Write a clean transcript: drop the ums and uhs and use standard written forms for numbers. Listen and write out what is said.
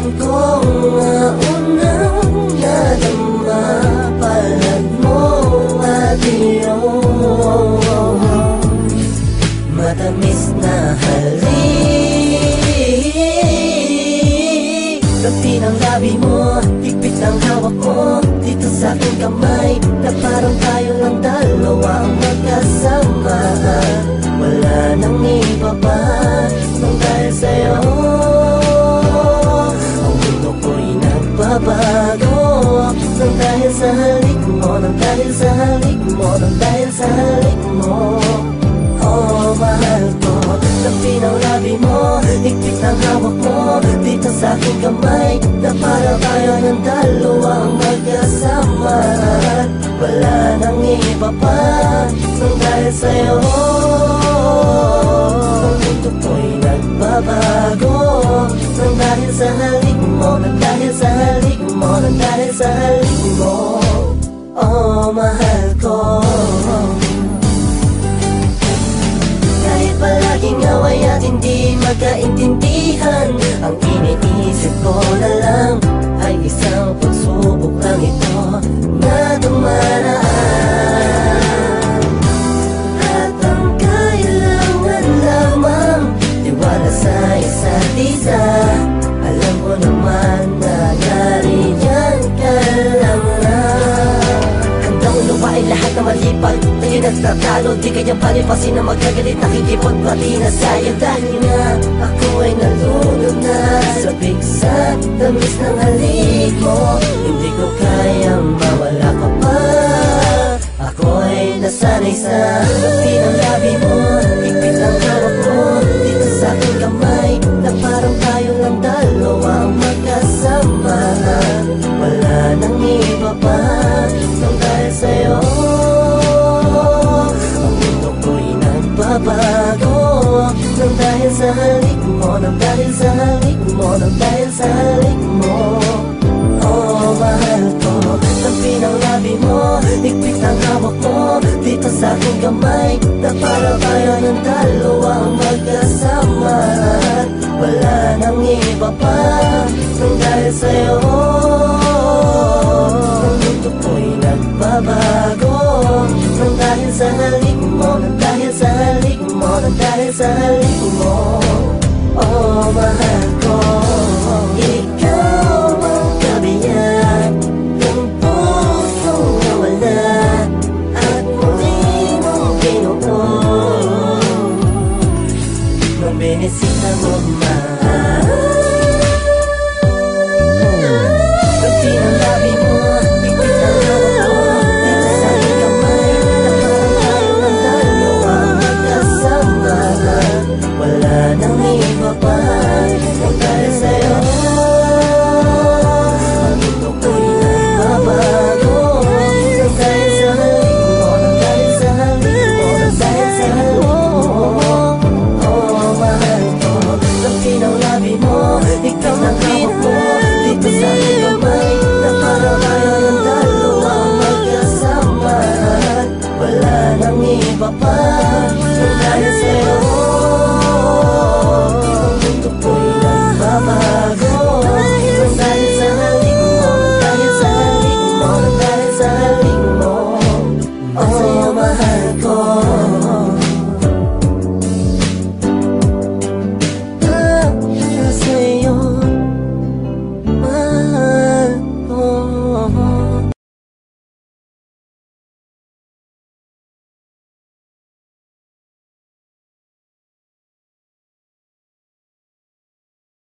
kailan kong unang nadama palad mo at iyong matamis na halik. Tabi ng labi mo, higpit ng hawak mo dito sa aking kamay, na parang tayo lang dalawa ang magkasama. Wala nang iba pa nang dahil sa'yo ang mundo ko'y nagbabago. Nang dahil sa halik mo, nang dahil sa halik mo, nang dahil sa halik mo. Oh, mahal ko, tabi ng labi mo, higpit ng hawak mo dito sa aking kamay, na para tayo ng dalawa ang magkasama. Wala nang iba pa nang dahil sa'yo ang mundo ko'y nagbabago. Nang dahil sa halik mo, nang dahil sa halik mo, nang dahil sa halik mo. Oh, mahal ko. Kahit palaging away at hindi magkaintindihan, ang iniisip ko na lang ay isang pagsubok lang ito na dumaraan. At ang kailangan lamang tiwala sa isa't isa. Alam ko naman na nariyan ka lang na. Handang lupain lahat na malipad, tayo nagtatalo, di kayang palipasin na magkagalit, nakikipot pati na sa'yo. Dahil nga ako ay nalunod na sa bigsa, tamis ng halik mo, hindi ko kayang mawala ka pa. Ako ay nasanay sa tabi ng labi mo, higpit ang hawak mo dito sa aking kamay, na parang tayo lang dalawa ang magkasama. Wala nang iba pa nang dahil sa'yo ang mundo ko'y nagbabago. Nang dahil sa halik mo, nang dahil sa halik mo, nang dahil sa halik mo. Oh, mahal ko, tabi ng labi mo, higpit ang hawak mo dito sa aking kamay, na para tayo ng dalawa ang magkasama. Wala nang iba pa nang dahil sa'yo ang mundo ko'y nagbabago. Nang dahil sa halik mo, nang dahil sa halik mo, nang dahil sa halik mo. Oh, mahal